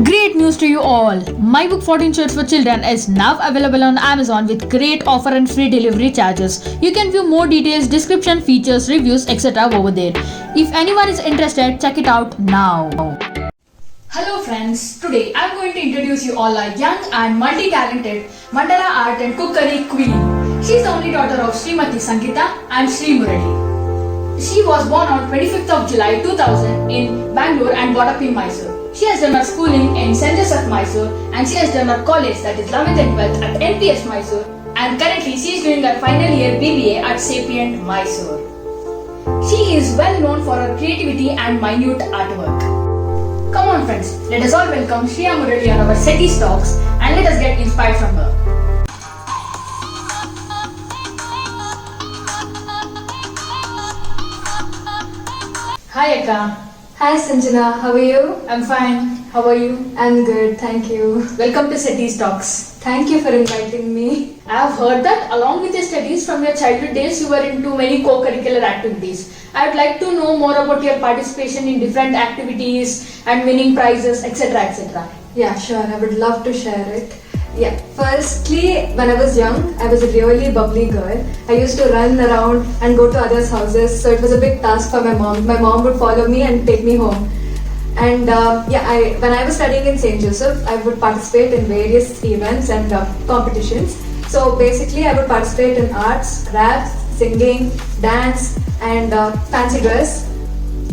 Great news to you all! My book 14 Shirts for Children is now available on Amazon with great offer and free delivery charges. You can view more details, description, features, reviews, etc. over there. If anyone is interested, check it out now. Hello friends, today I am going to introduce you all a young and multi-talented mandala art and cookery queen. She is the only daughter of Srimati Sangeeta and Sri Murali. She was born on 25th of July 2000 in Bangalore and brought up in Mysore. She has done her schooling in St. Joseph, Mysore, and she has done her college, that is 11th and 12th at NPS Mysore, and currently she is doing her final year BBA at Sapient Mysore. She is well known for her creativity and minute artwork. Come on friends, let us all welcome Shriya Murali on our SETI Talks and let us get inspired from her. Hi Akka. Hi Sanjana, how are you? I'm fine. How are you? I'm good, thank you. Welcome to SETI Talks. Thank you for inviting me. I have heard that along with your studies from your childhood days, you were into many co-curricular activities. I would like to know more about your participation in different activities and winning prizes, etc. etc. Yeah, sure, I would love to share it. Yeah, firstly, when I was young, I was a really bubbly girl. I used to run around and go to others' houses, so it was a big task for my mom. My mom would follow me and take me home. And when I was studying in St. Joseph, I would participate in various events and competitions. So basically, I would participate in arts, crafts, singing, dance, and fancy dress.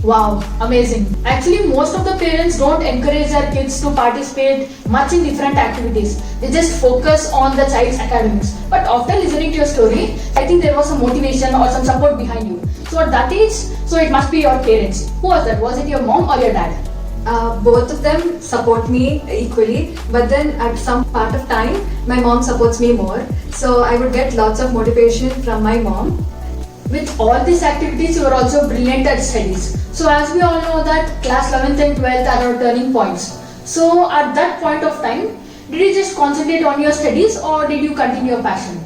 Wow, amazing. Actually, most of the parents don't encourage their kids to participate much in different activities. They just focus on the child's academics. But after listening to your story, I think there was some motivation or some support behind you. So at that age, so it must be your parents. Who was that? Was it your mom or your dad? Both of them support me equally, but then at some part of time, my mom supports me more. So I would get lots of motivation from my mom. With all these activities, you are also brilliant at studies. So as we all know that class 11th and 12th are our turning points. So at that point of time, did you just concentrate on your studies or did you continue your passion?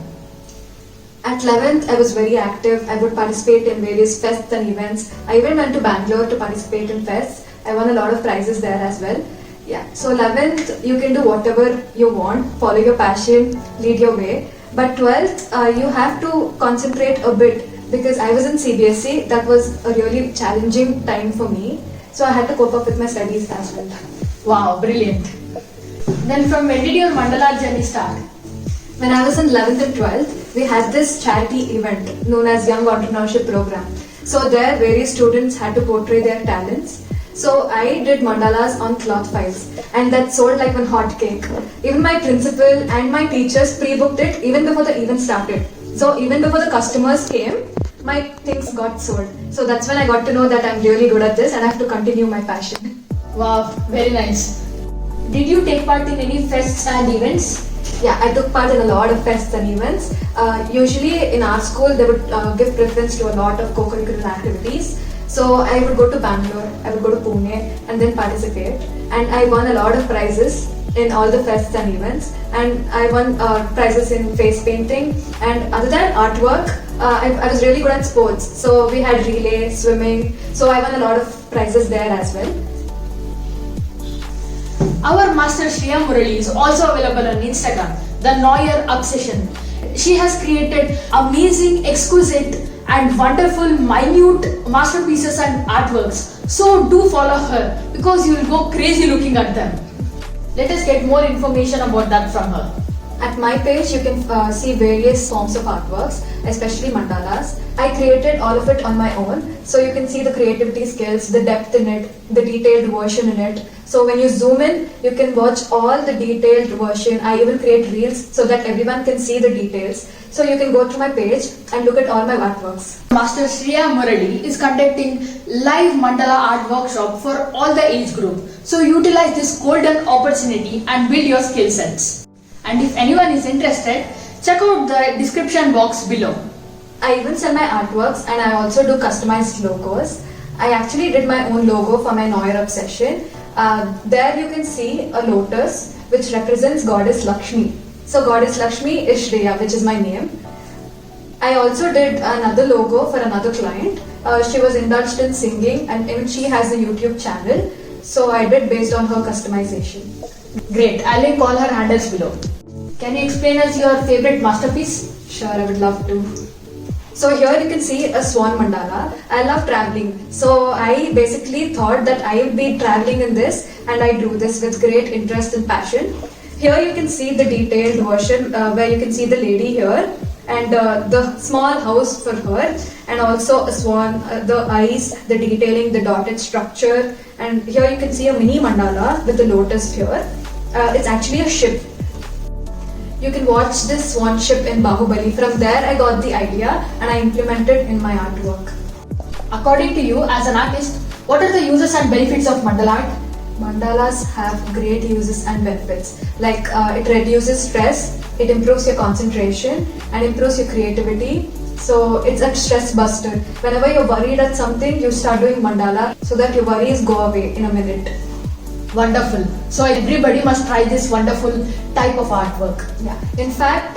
At 11th, I was very active. I would participate in various fests and events. I even went to Bangalore to participate in fests. I won a lot of prizes there as well. Yeah, so 11th, you can do whatever you want, follow your passion, lead your way. But 12th, you have to concentrate a bit because I was in CBSE. That was a really challenging time for me. So I had to cope up with my studies as well. Wow, brilliant. Then from when did your mandala journey start? When I was in 11th and 12th, we had this charity event known as Young Entrepreneurship Program. So there, various students had to portray their talents. So I did mandalas on cloth files and that sold like one hot cake. Even my principal and my teachers pre-booked it even before the event started. So even before the customers came, my things got sold. So that's when I got to know that I'm really good at this and I have to continue my passion. Wow, very nice. Did you take part in any fests and events? Yeah, I took part in a lot of fests and events. Usually in our school, they would give preference to a lot of co-curricular activities. So I would go to Bangalore, I would go to Pune and then participate. And I won a lot of prizes in all the fests and events. And I won prizes in face painting. And other than artwork, I was really good at sports. So we had relay, swimming. So I won a lot of prizes there as well. Our master Shriya Murali is also available on Instagram, the Neuer Obsession. She has created amazing, exquisite and wonderful minute masterpieces and artworks. So do follow her because you will go crazy looking at them. Let us get more information about that from her. At my page, you can see various forms of artworks, especially mandalas. I created all of it on my own. So you can see the creativity skills, the depth in it, the detailed version in it. So when you zoom in, you can watch all the detailed version. I even create reels so that everyone can see the details. So you can go to my page and look at all my artworks. Master Shriya Murali is conducting live mandala art workshop for all the age group. So utilize this golden opportunity and build your skill sets. And if anyone is interested, check out the description box below. I even sell my artworks and I also do customized logos. I actually did my own logo for my Neuer Obsession. There you can see a lotus which represents goddess Lakshmi. So goddess Lakshmi is Shreya, which is my name. I also did another logo for another client. She was indulged in singing and even she has a YouTube channel. So I did based on her customization. Great. I'll link all her handles below. Can you explain us your favorite masterpiece? Sure, I would love to. So here you can see a swan mandala. I love traveling. So I basically thought that I would be traveling in this, and I drew this with great interest and passion. Here you can see the detailed version where you can see the lady here and the small house for her, and also a swan, the eyes, the detailing, the dotted structure, and here you can see a mini mandala with the lotus here. It's actually a ship. You can watch this swan ship in Bahubali. From there I got the idea and I implemented in my artwork. According to you, as an artist, what are the uses and benefits of mandala art? Mandalas have great uses and benefits. Like it reduces stress, it improves your concentration and improves your creativity. So it's a stress buster. Whenever you're worried at something, you start doing mandala so that your worries go away in a minute. Wonderful. So everybody must try this wonderful type of artwork. Yeah. In fact,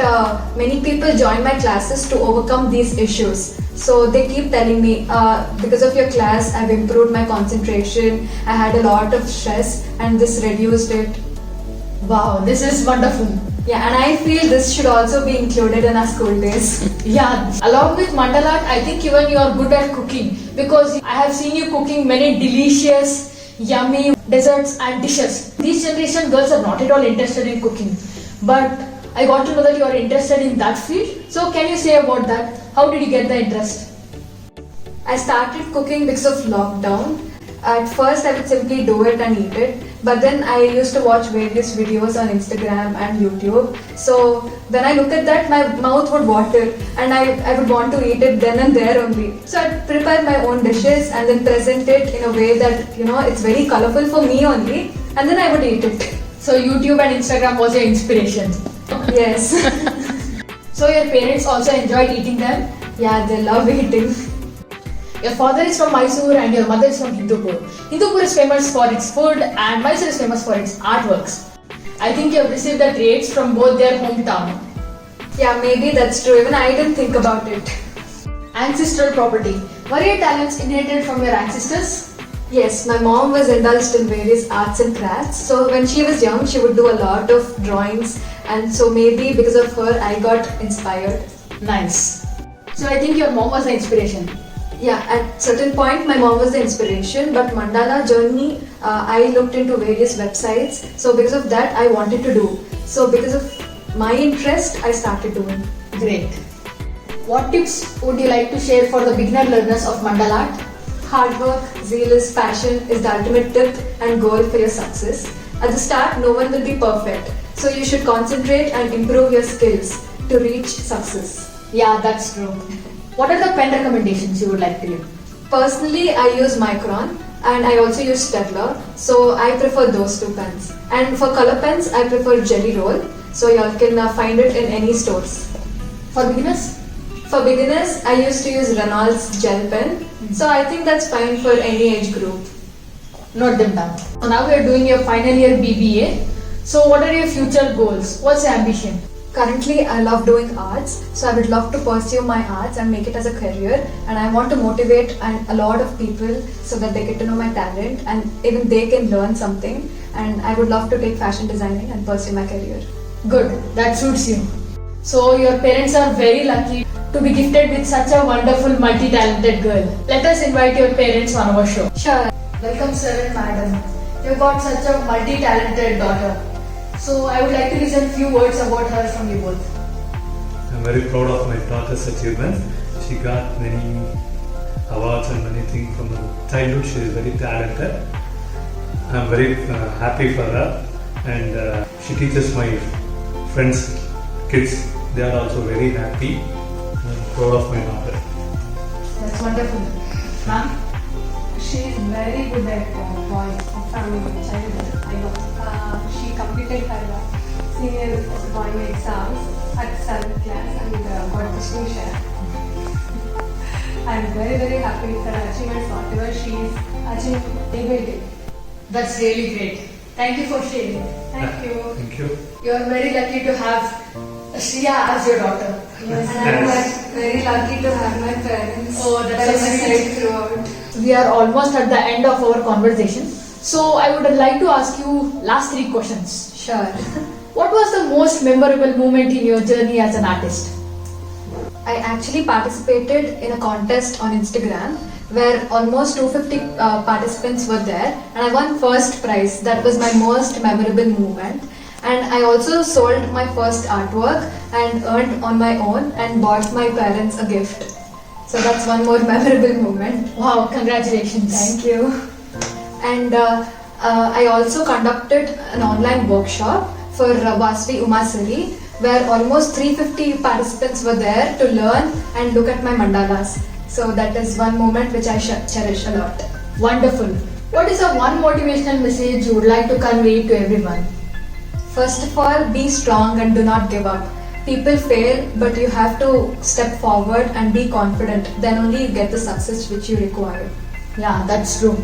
many people join my classes to overcome these issues. So they keep telling me, because of your class, I've improved my concentration. I had a lot of stress, and this reduced it. Wow, this is wonderful. Yeah, and I feel this should also be included in our school days. Yeah, along with mandala art, I think even you are good at cooking, because I have seen you cooking many delicious, yummy desserts and dishes. These generation girls are not at all interested in cooking, but I got to know that you are interested in that field. So can you say about that? How did you get the interest? I started cooking because of lockdown. At first I would simply do it and eat it, but then I used to watch various videos on Instagram and YouTube. So when I look at that, my mouth would water and I would want to eat it then and there only. So I'd prepare my own dishes and then present it in a way that, it's very colorful for me only, and then I would eat it. So YouTube and Instagram was your inspiration. Yes. So your parents also enjoyed eating them? Yeah, they love eating. Your father is from Mysore and your mother is from Hindupur. Hindupur is famous for its food and Mysore is famous for its artworks. I think you have received the traits from both their hometown. Yeah, maybe that's true. Even I didn't think about it. Ancestral property. Were your talents inherited from your ancestors? Yes, my mom was indulged in various arts and crafts. So when she was young, she would do a lot of drawings, and so maybe because of her, I got inspired. Nice. So I think your mom was the inspiration. Yeah, at certain point my mom was the inspiration, but mandala journey, I looked into various websites. So because of that, I wanted to do. So because of my interest, I started doing. Great. What tips would you like to share for the beginner learners of mandala art? Hard work, zealous passion is the ultimate tip and goal for your success. At the start, no one will be perfect. So you should concentrate and improve your skills to reach success. Yeah, that's true. What are the pen recommendations you would like to give? Personally, I use Micron and I also use Staedtler. So I prefer those two pens. And for color pens, I prefer Jelly Roll. So y'all can find it in any stores. For beginners? For beginners, I used to use Reynolds gel pen. So I think that's fine for any age group. Note them down. So now we are doing your final year BBA. So what are your future goals? What's your ambition? Currently, I love doing arts, so I would love to pursue my arts and make it as a career. And I want to motivate a lot of people so that they get to know my talent and even they can learn something. And I would love to take fashion designing and pursue my career. Good, that suits you. So your parents are very lucky to be gifted with such a wonderful, multi-talented girl. Let us invite your parents on our show. Sure. Welcome, sir and madam. You've got such a multi-talented daughter. So I would like to listen few words about her from you both. I'm very proud of my daughter's achievements. She got many awards and many things from her childhood. She is very talented. I'm very happy for her, and she teaches my friends, kids. They are also very happy. I'm proud of my daughter. That's wonderful. Ma'am? She is very good at drawing from childhood. She completed her senior drawing exams at 7th class and got distinction. I am very happy with her achievements, whatever she is achieving day by day. That's really great. Thank you for sharing. Thank you. Thank you. You are very lucky to have Shriya as your daughter. Yes, and I'm very lucky to have my parents. Oh, that's by my so side sweet. throughout. We are almost at the end of our conversation. So I would like to ask you last 3 questions. Sure. What was the most memorable moment in your journey as an artist? I actually participated in a contest on Instagram where almost 250 participants were there, and I won first prize. That was my most memorable moment. And I also sold my first artwork and earned on my own and bought my parents a gift. So that's one more memorable moment. Wow, congratulations. Thank you. And I also conducted an online workshop for Vasvi Umasari, where almost 350 participants were there to learn and look at my mandalas. So that is one moment which I cherish a lot. Wonderful. What is the one motivational message you would like to convey to everyone? First of all, be strong and do not give up. People fail, but you have to step forward and be confident. Then only you get the success which you require. Yeah, that's true.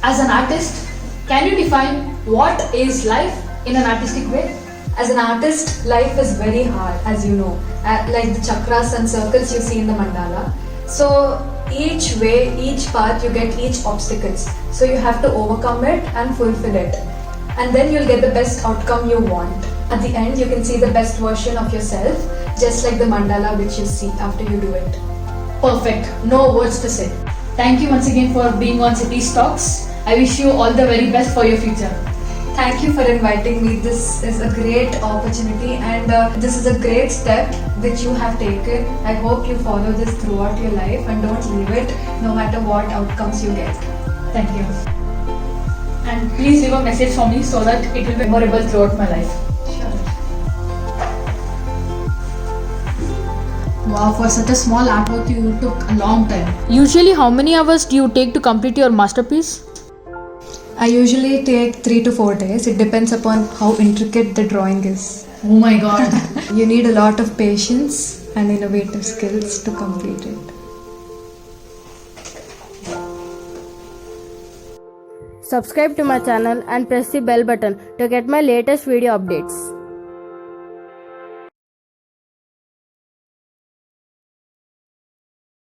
As an artist, can you define what is life in an artistic way? As an artist, life is very hard, as you know, like the chakras and circles you see in the mandala. So each way, each path, you get each obstacles. So you have to overcome it and fulfill it. And then you'll get the best outcome you want. At the end, you can see the best version of yourself, just like the mandala which you see after you do it. Perfect. No words to say. Thank you once again for being on City Talks. I wish you all the very best for your future. Thank you for inviting me. This is a great opportunity and this is a great step which you have taken. I hope you follow this throughout your life and don't leave it no matter what outcomes you get. Thank you. And please leave a message for me so that it will be memorable throughout my life. Sure. Wow, for such a small artwork you took a long time. Usually, how many hours do you take to complete your masterpiece? I usually take 3 to 4 days. It depends upon how intricate the drawing is. Oh my god. You need a lot of patience and innovative skills to complete it. Subscribe to my channel and press the bell button to get my latest video updates.